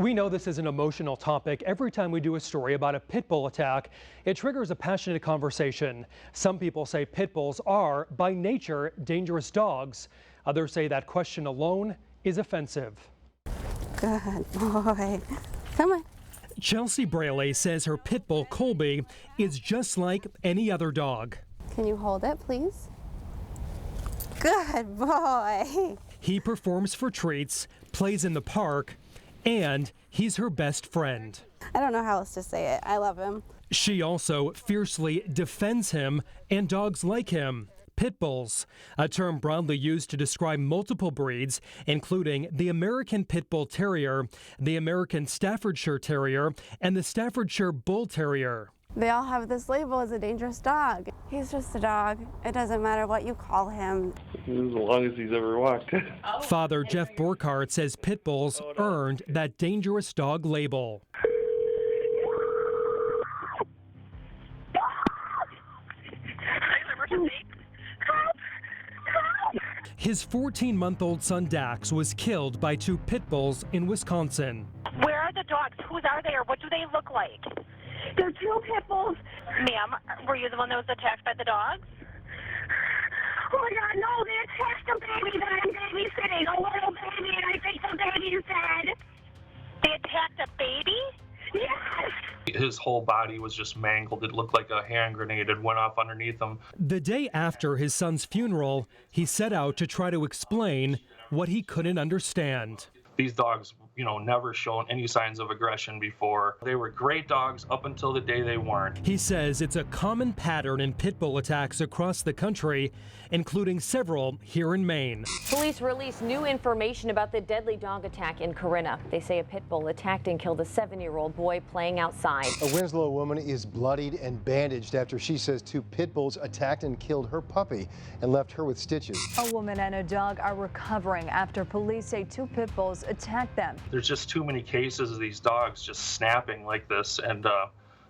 We know this is an emotional topic. Every time we do a story about a pit bull attack, it triggers a passionate conversation. Some people say pit bulls are, by nature, dangerous dogs. Others say that question alone is offensive. Good boy. Come on. Chelsea Braley says her pit bull, Colby, is just like any other dog. Can you hold it, please? Good boy. He performs for treats, plays in the park, and he's her best friend. I don't know how else to say it. I love him. She also fiercely defends him and dogs like him. Pit bulls, a term broadly used to describe multiple breeds, including the American Pit Bull Terrier, the American Staffordshire Terrier, and the Staffordshire Bull Terrier. They all have this label as a dangerous dog. He's just a dog. It doesn't matter what you call him. As long as he's ever walked. Father Jeff Borkhardt says pit bulls earned that dangerous dog label. His 14-month-old son Dax was killed by two pit bulls in Wisconsin. Where are the dogs? Whose are they, or what do they look like? They're two pit bulls. Ma'am, were you the one that was attacked by the dogs? Oh my God, no, they attacked a baby that I'm babysitting, a little baby, and I think the baby's dead. They attacked a baby? Yes. His whole body was just mangled. It looked like a hand grenade had went off underneath him. The day after his son's funeral, he set out to try to explain what he couldn't understand. These dogs, never shown any signs of aggression before. They were great dogs up until the day they weren't. He says it's a common pattern in pit bull attacks across the country, including several here in Maine. Police released new information about the deadly dog attack in Corinna. They say a pit bull attacked and killed a 7-year-old boy playing outside. A Winslow woman is bloodied and bandaged after she says two pit bulls attacked and killed her puppy and left her with stitches. A woman and a dog are recovering after police say two pit bulls attacked them. There's just too many cases of these dogs just snapping like this, and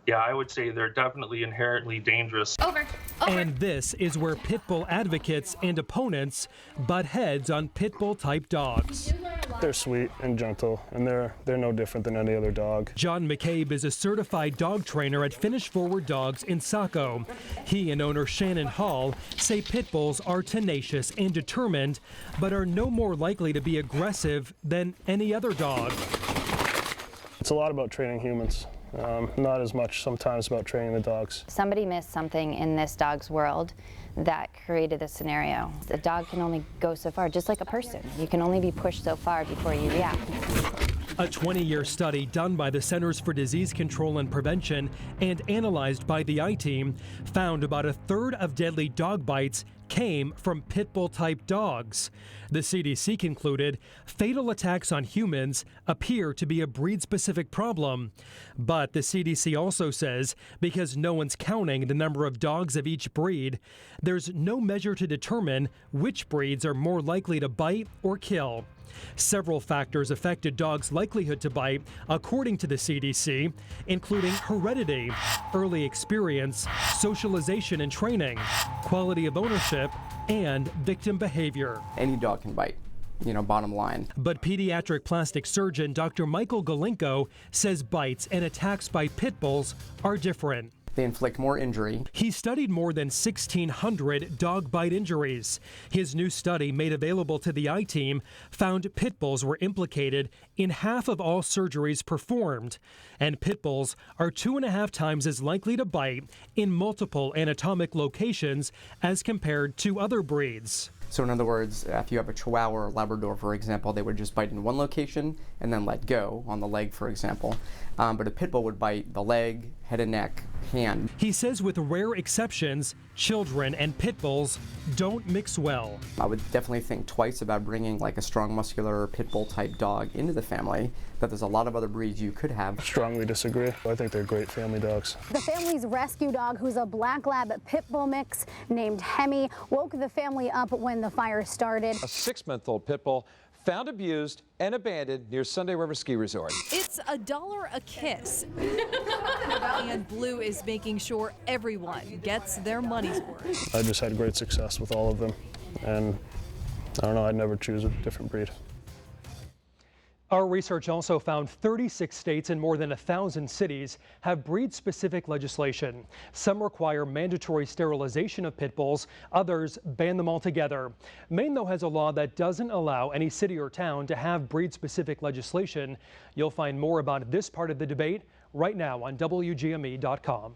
yeah, I would say they're definitely inherently dangerous. Over. And this is where pit bull advocates and opponents butt heads on pit bull type dogs. They're sweet and gentle, and they're no different than any other dog. John McCabe is a certified dog trainer at Finish Forward Dogs in Saco. He and owner Shannon Hall say pit bulls are tenacious and determined, but are no more likely to be aggressive than any other dog. It's a lot about training humans. Not as much sometimes about training the dogs. Somebody missed something in this dog's world that created this scenario. The dog can only go so far, just like a person. You can only be pushed so far before you react. A 20-year study done by the Centers for Disease Control and Prevention and analyzed by the I-Team found about a third of deadly dog bites came from pit bull type dogs. The CDC concluded fatal attacks on humans appear to be a breed-specific problem. But the CDC also says because no one's counting the number of dogs of each breed, there's no measure to determine which breeds are more likely to bite or kill. Several factors affected dogs' likelihood to bite, according to the CDC, including heredity, early experience, socialization and training, quality of ownership, and victim behavior. Any dog can bite, bottom line. But pediatric plastic surgeon Dr. Michael Galinko says bites and attacks by pit bulls are different. They inflict more injury. He studied more than 1,600 dog bite injuries. His new study, made available to the I-Team, found pit bulls were implicated in half of all surgeries performed. And pit bulls are 2.5 times as likely to bite in multiple anatomic locations as compared to other breeds. So in other words, if you have a Chihuahua or Labrador, for example, they would just bite in one location and then let go on the leg, for example. But a pit bull would bite the leg, head and neck, hand. He says with rare exceptions, children and pit bulls don't mix well. I would definitely think twice about bringing like a strong muscular pit bull type dog into the family, but there's a lot of other breeds you could have. Strongly disagree. I think they're great family dogs. The family's rescue dog, who's a black lab pit bull mix named Hemi, woke the family up when the fire started. A 6-month-old pit bull found abused and abandoned near Sunday River Ski Resort. It's $1 a kiss. And Blue is making sure everyone gets their money's worth. I just had great success with all of them, and I don't know, I'd never choose a different breed. Our research also found 36 states and more than 1,000 cities have breed-specific legislation. Some require mandatory sterilization of pit bulls, others ban them altogether. Maine, though, has a law that doesn't allow any city or town to have breed-specific legislation. You'll find more about this part of the debate right now on WGME.com.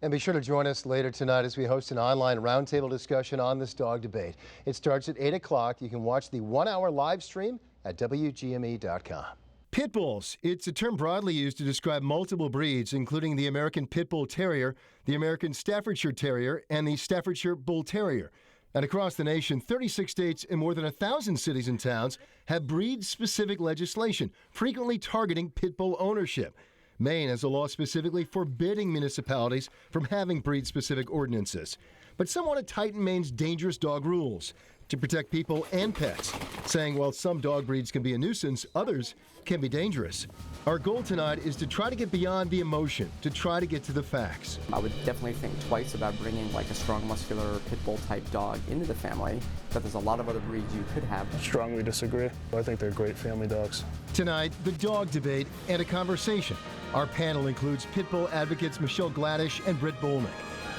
And be sure to join us later tonight as we host an online roundtable discussion on this dog debate. It starts at 8 o'clock. You can watch the 1-hour live stream at WGME.com. Pit bulls. It's a term broadly used to describe multiple breeds, including the American Pit Bull Terrier, the American Staffordshire Terrier, and the Staffordshire Bull Terrier. And across the nation, 36 states and more than 1,000 cities and towns have breed-specific legislation, frequently targeting pit bull ownership. Maine has a law specifically forbidding municipalities from having breed-specific ordinances. But some want to tighten Maine's dangerous dog rules to protect people and pets, saying while some dog breeds can be a nuisance, others can be dangerous. Our goal tonight is to try to get beyond the emotion, to try to get to the facts. I would definitely think twice about bringing like a strong muscular pit bull type dog into the family, but there's a lot of other breeds you could have. Strongly disagree. I think they're great family dogs. Tonight, the dog debate and a conversation. Our panel includes pit bull advocates Michelle Gladish and Britt Bolnick,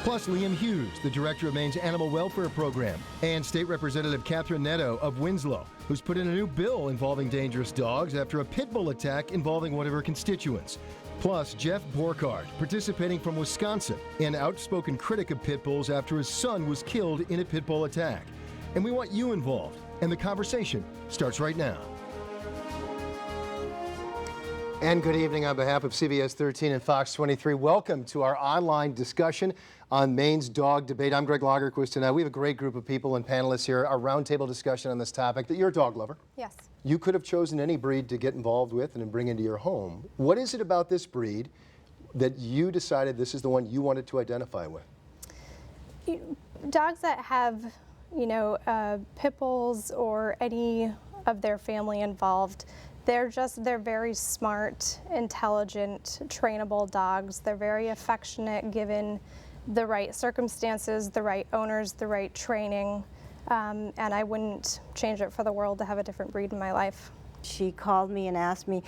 plus Liam Hughes, the director of Maine's Animal Welfare Program, and State Representative Catherine Netto of Winslow, who's put in a new bill involving dangerous dogs after a pit bull attack involving one of her constituents. Plus, Jeff Borkhardt, participating from Wisconsin, an outspoken critic of pit bulls after his son was killed in a pit bull attack. And we want you involved, and the conversation starts right now. And good evening on behalf of CBS 13 and Fox 23. Welcome to our online discussion on Maine's dog debate. I'm Greg Lagerquist. Tonight we have a great group of people and panelists here. Our roundtable discussion on this topic. That you're a dog lover. Yes. You could have chosen any breed to get involved with and bring into your home. What is it about this breed that you decided this is the one you wanted to identify with? Dogs that have, pit bulls or any of their family involved, they're very smart, intelligent, trainable dogs. They're very affectionate given the right circumstances, the right owners, the right training, and I wouldn't change it for the world to have a different breed in my life. She called me and asked me,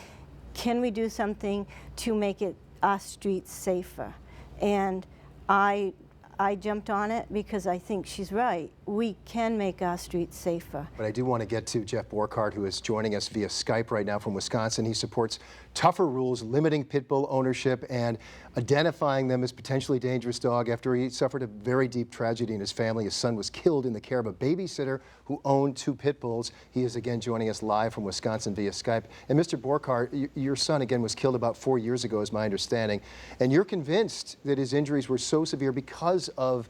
can we do something to make our streets safer? And I jumped on it because I think she's right. We can make our streets safer. But I do want to get to Jeff Borkhardt, who is joining us via Skype right now from Wisconsin. He supports tougher rules limiting pit bull ownership and identifying them as potentially dangerous dog after he suffered a very deep tragedy in his family. His son was killed in the care of a babysitter who owned 2 pit bulls. He is again joining us live from Wisconsin via Skype. And Mr. Borkhardt, your son again was killed about 4 years ago, is my understanding. And you're convinced that his injuries were so severe because of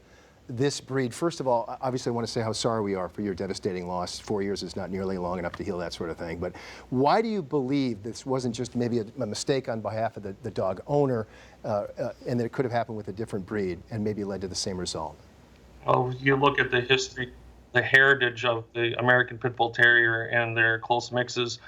this breed. First of all, obviously I want to say how sorry we are for your devastating loss. 4 years is not nearly long enough to heal that sort of thing. But why do you believe this wasn't just maybe a mistake on behalf of the dog owner and that it could have happened with a different breed and maybe led to the same result? Well, you look at the history, the heritage of the American Pit Bull Terrier and their close mixes.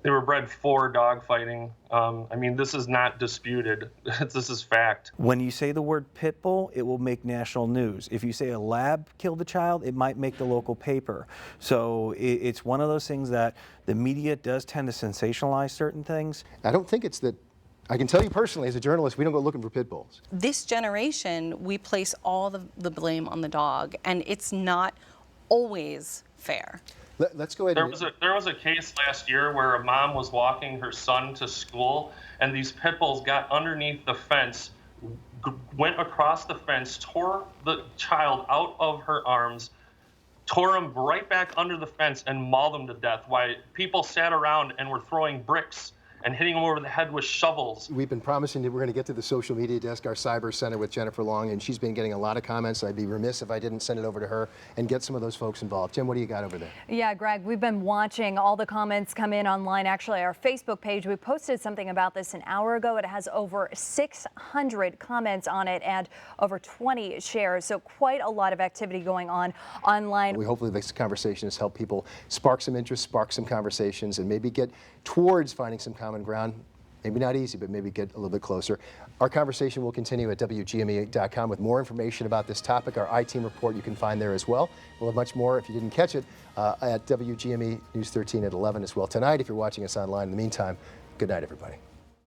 They were bred for dog fighting. I mean, this is not disputed. This is fact. When you say the word pit bull, it will make national news. If you say a lab killed a child, it might make the local paper. So it's one of those things that the media does tend to sensationalize certain things. I don't think it's that. I can tell you personally, as a journalist, we don't go looking for pit bulls. This generation, we place all the blame on the dog, and it's not always fair. Let's go ahead. There was a case last year where a mom was walking her son to school, and these pit bulls got underneath the fence, went across the fence, tore the child out of her arms, tore him right back under the fence, and mauled him to death. While people sat around and were throwing bricks and hitting him over the head with shovels. We've been promising that we're going to get to the social media desk, our cyber center with Jennifer Long, and she's been getting a lot of comments. I'd be remiss if I didn't send it over to her and get some of those folks involved. Jen, what do you got over there? Yeah, Greg, we've been watching all the comments come in online. Actually, our Facebook page, we posted something about this an hour ago. It has over 600 comments on it and over 20 shares. So quite a lot of activity going on online. Hopefully this conversation has helped people spark some interest, spark some conversations, and maybe get towards finding some common ground. Maybe not easy, but maybe get a little bit closer. Our conversation will continue at WGME.com with more information about this topic. Our I-Team report you can find there as well. We'll have much more if you didn't catch it at WGME News 13 at 11 as well tonight if you're watching us online. In the meantime, good night, everybody.